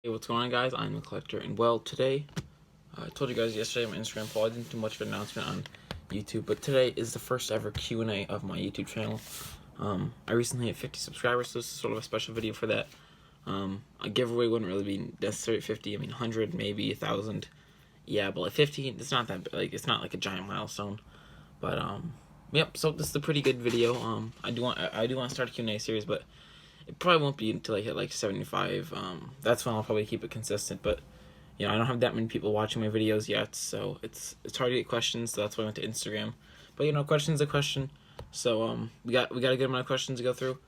Hey, what's going on, guys? I'm the Collector, and well, today, I told you guys yesterday on my Instagram poll, I didn't do much of an announcement on YouTube, but today is the first ever Q&A of my YouTube channel. I recently hit 50 subscribers, so this is sort of a special video for that. A giveaway wouldn't really be necessary at 50, I mean 100, maybe 1,000, yeah, but like 50, it's not that, like, it's not like a giant milestone, but, yep, so this is a pretty good video. I do want to start a Q&A series, but it probably won't be until I hit like 75. That's when I'll probably keep it consistent. But I don't have that many people watching my videos yet, so it's hard to get questions. So that's why I went to Instagram. But question's a question. So we got a good amount of questions to go through.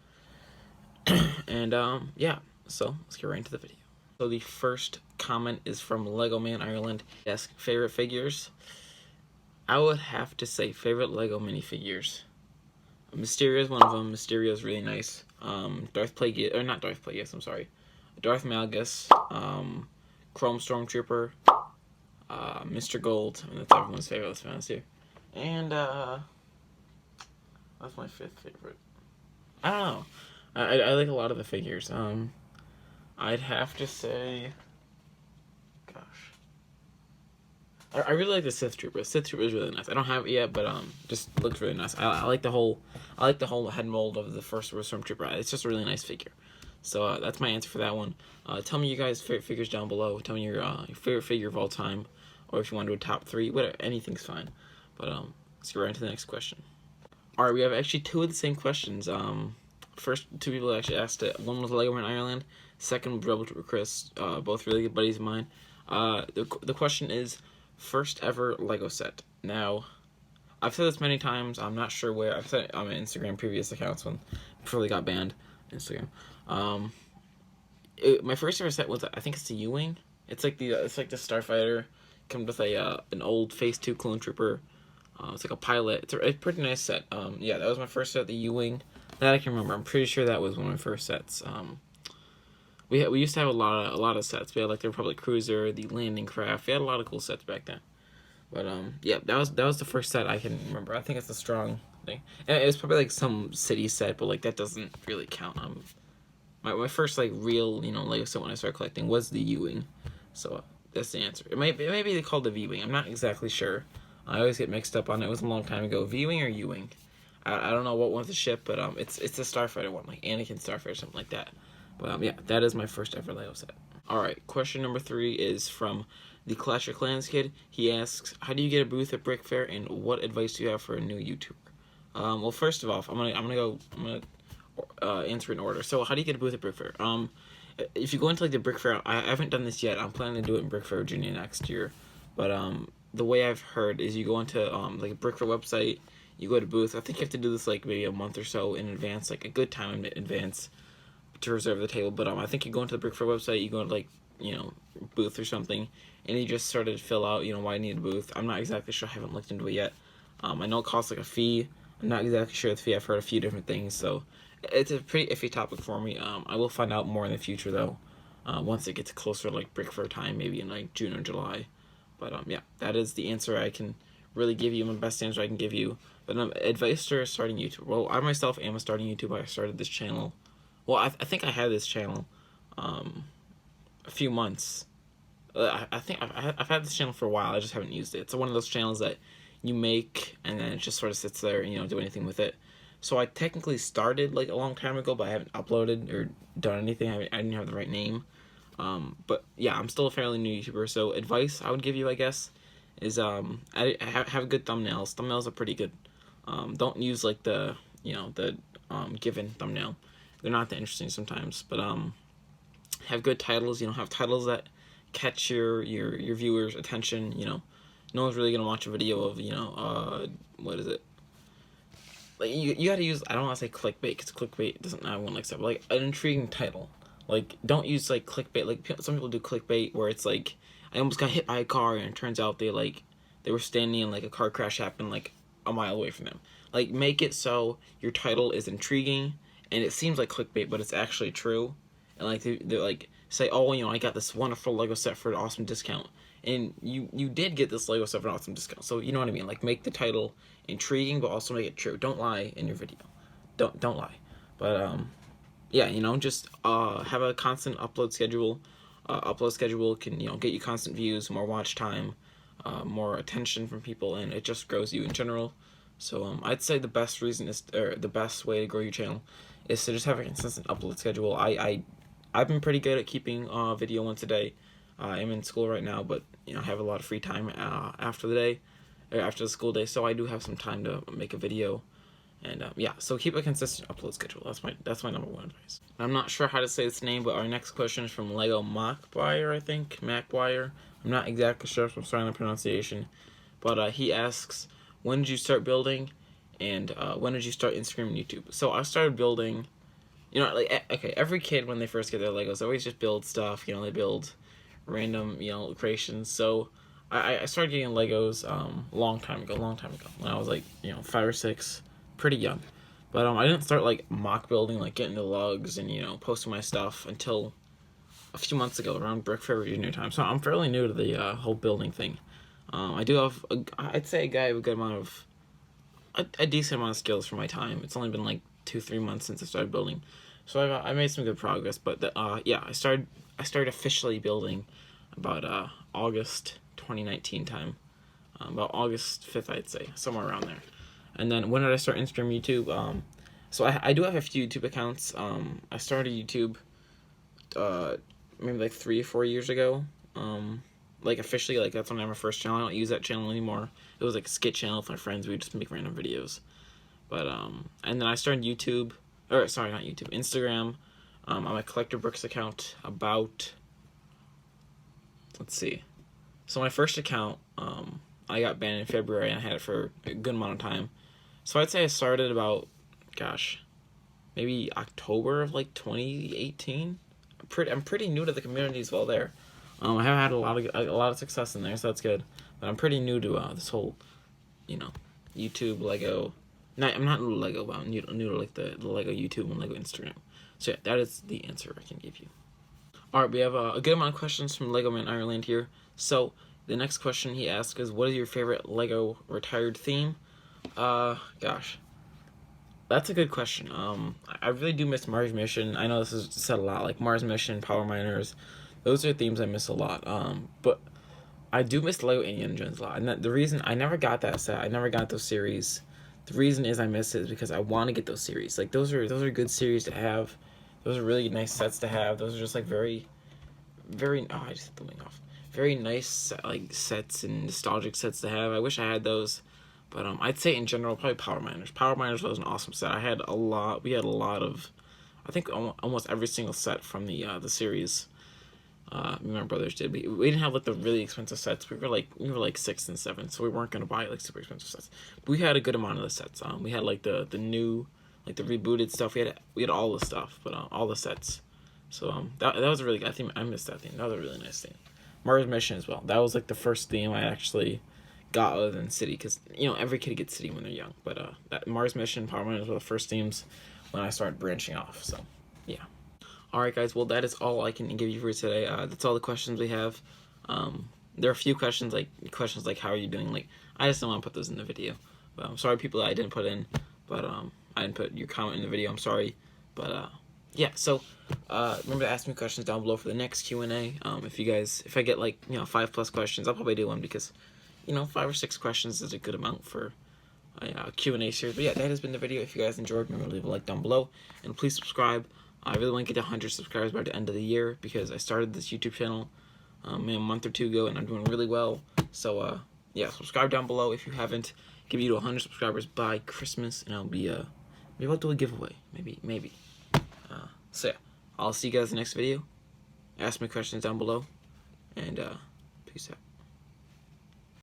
And yeah. So let's get right into the video. So the first comment is from Lego Man Ireland. Yes, favorite figures. I would have to say favorite Lego minifigures. Mysterio is one of them. Mysterio is really nice. Darth Plagueis, I'm sorry. Darth Malgus, Chrome Stormtrooper, MR.GOLD, and that's everyone's favorite, let's be honest here. And, that's my fifth favorite. I don't know. I like a lot of the figures. I'd have to say, gosh. I really like the Sith Trooper. Sith Trooper is really nice. I don't have it yet, but just looks really nice. I like the whole head mold of the first Stormtrooper. It's just a really nice figure. So that's my answer for that one. Tell me you guys' favorite figures down below. Tell me your favorite figure of all time, or if you want to do a top 3, whatever, anything's fine. But let's get right into the next question. All right, we have actually 2 of the same questions. First 2 people actually asked it. One was Lego Man Ireland. Second was Rebel Trooper Chris. Both really good buddies of mine. The question is, first ever Lego set. Now, I've said this many times. I'm not sure where. I've said it on my Instagram previous accounts before they got banned. Instagram. My first ever set was, I think it's the U-wing. It's like the starfighter. Comes with an old Phase 2 clone trooper. It's like a pilot. It's a pretty nice set. Yeah, that was my first set. The U-wing. That I can remember. I'm pretty sure that was one of my first sets. We used to have a lot of sets. We had like the Republic Cruiser, the landing craft. We had a lot of cool sets back then. But yeah, that was the first set I can remember. I think it's a strong thing. And it was probably like some city set, but like that doesn't really count. My first like real Lego set when I started collecting was the U-wing. So that's the answer. It may be called the V-wing. I'm not exactly sure. I always get mixed up on it. It was a long time ago. V-wing or U-wing? I don't know what one's the ship, but it's the Starfighter one, like Anakin Starfighter, something like that. But yeah, that is my first ever Lego set. Alright, question number 3 is from the Clash of Clans kid. He asks, how do you get a booth at Brick Fair, and what advice do you have for a new YouTuber? Well, first of all, I'm gonna answer in order. So, how do you get a booth at Brick Fair? If you go into like the Brick Fair, I haven't done this yet. I'm planning to do it in Brick Fair Virginia next year. But the way I've heard is you go into like a Brick Fair website, you go to booth. I think you have to do this like maybe a month or so in advance, like a good time in advance, to reserve the table. But I think you go into the Brick Fair website, you go to like booth or something, and you just sort of fill out why you need a booth. I'm not exactly sure. I haven't looked into it yet. I know it costs like a fee. I'm not exactly sure the fee. I've heard a few different things, so it's a pretty iffy topic for me. I will find out more in the future though, once it gets closer to like Brick Fair time, maybe in like June or July. But yeah, that is the answer I can really give you. My best answer I can give you. But advice for starting YouTube. Well, I myself am a starting YouTuber. I started this channel. Well, I think I had this channel a few months. I think I've had this channel for a while. I just haven't used it. It's one of those channels that you make and then it just sort of sits there and you don't do anything with it. So I technically started like a long time ago, but I haven't uploaded or done anything. I didn't have the right name. But yeah, I'm still a fairly new YouTuber. So advice I would give you, I guess, is have good thumbnails. Thumbnails are pretty good. Don't use like the given thumbnail. They're not that interesting sometimes, but have good titles. Have titles that catch your viewers' attention. No one's really gonna watch a video of what is it? Like you gotta use, I don't want to say clickbait, because clickbait doesn't have one like that, but like an intriguing title. Like don't use like clickbait. Like some people do clickbait where it's like, I almost got hit by a car and it turns out they were standing and like a car crash happened like a mile away from them. Like make it so your title is intriguing and it seems like clickbait, but it's actually true. And like they're like say, oh, I got this wonderful Lego set for an awesome discount, and you did get this Lego set for an awesome discount. So you know what I mean? Like make the title intriguing, but also make it true. Don't lie in your video. Don't lie. But yeah, just have a constant upload schedule. upload schedule can, get you constant views, more watch time, more attention from people, and it just grows you in general. So I'd say the best reason is, or the best way to grow your channel is to just have a consistent upload schedule. I've been pretty good at keeping video once a day. I'm in school right now, but I have a lot of free time after the day, or after the school day, so I do have some time to make a video. And yeah, so keep a consistent upload schedule. That's my number one advice. I'm not sure how to say this name, but our next question is from Lego Macwire, I think. Macwire. I'm not exactly sure, so I'm sorry on the pronunciation. But he asks, when did you start building, and when did you start Instagram and YouTube? So I started building, okay, every kid when they first get their Legos, they always just build stuff. They build random, creations. So I started getting Legos a long time ago, when I was like, 5 or 6. Pretty young, but I didn't start like mock building, like getting the lugs and posting my stuff until a few months ago, around Brick Fair Junior time. So I'm fairly new to the whole building thing. I do have I'd say I have a good amount of a decent amount of skills for my time. It's only been like 2-3 months since I started building, so I made some good progress. But yeah, I started officially building about August 2019 time, about August 5th, I'd say, somewhere around there. And then when did I start Instagram, YouTube? So I do have a few YouTube accounts. I started YouTube maybe like 3 or 4 years ago. Like officially, like that's when I had my first channel. I don't use that channel anymore. It was like a skit channel with my friends. We would just make random videos. But and then I started YouTube, or sorry, not YouTube, Instagram. On my Collector Bricks account about, let's see. So my first account, I got banned in February, and I had it for a good amount of time. So I'd say I started about, maybe October of like 2018. I'm pretty new to the community as well there. I have had a lot of success in there, so that's good. But I'm pretty new to this whole, YouTube, Lego. I'm not new to Lego, but I'm new to like the Lego YouTube and Lego Instagram. So yeah, that is the answer I can give you. All right, we have a good amount of questions from Lego Man Ireland here. So the next question he asks is, what is your favorite Lego retired theme? Gosh, that's a good question. I really do miss Mars Mission. I know this is said a lot, like Mars Mission, Power Miners. Those are themes I miss a lot. But I do miss Lego Indiana Jones a lot. And the reason I never got that set, I never got those series. The reason is I miss it is because I want to get those series. Like those are good series to have. Those are really nice sets to have. Those are just like very, very. Oh, I just hit the wing off. Very nice like sets and nostalgic sets to have. I wish I had those. But I'd say in general, probably Power Miners. Power Miners was an awesome set. We had a lot of, I think almost every single set from the series. Me and my brothers did. We didn't have like the really expensive sets. We were like 6 and 7, so we weren't gonna buy like super expensive sets. But we had a good amount of the sets. We had like the new, like the rebooted stuff. We had all the stuff, but all the sets. So that was a really good. I think I missed that theme. That was a really nice theme. Mars Mission as well. That was like the first theme I actually got other than City, because every kid gets City when they're young, but that Mars Mission, Power Miners were the first themes when I started branching off. So yeah. Alright guys, well that is all I can give you for today. That's all the questions we have. There are a few questions like how are you doing, like I just don't want to put those in the video, but I'm sorry people that I didn't put in, but I didn't put your comment in the video, I'm sorry. But yeah, so remember to ask me questions down below for the next Q&A. If I get like 5+ questions, I'll probably do one, because 5 or 6 questions is a good amount for a Q&A series. But yeah, that has been the video. If you guys enjoyed, remember to leave a like down below, and please subscribe. I really want to get to 100 subscribers by the end of the year, because I started this YouTube channel a month or 2 ago, and I'm doing really well. So yeah, subscribe down below if you haven't. Give you to 100 subscribers by Christmas, and I'll be maybe I'll do a giveaway, maybe. So yeah, I'll see you guys in the next video. Ask me questions down below, and peace out.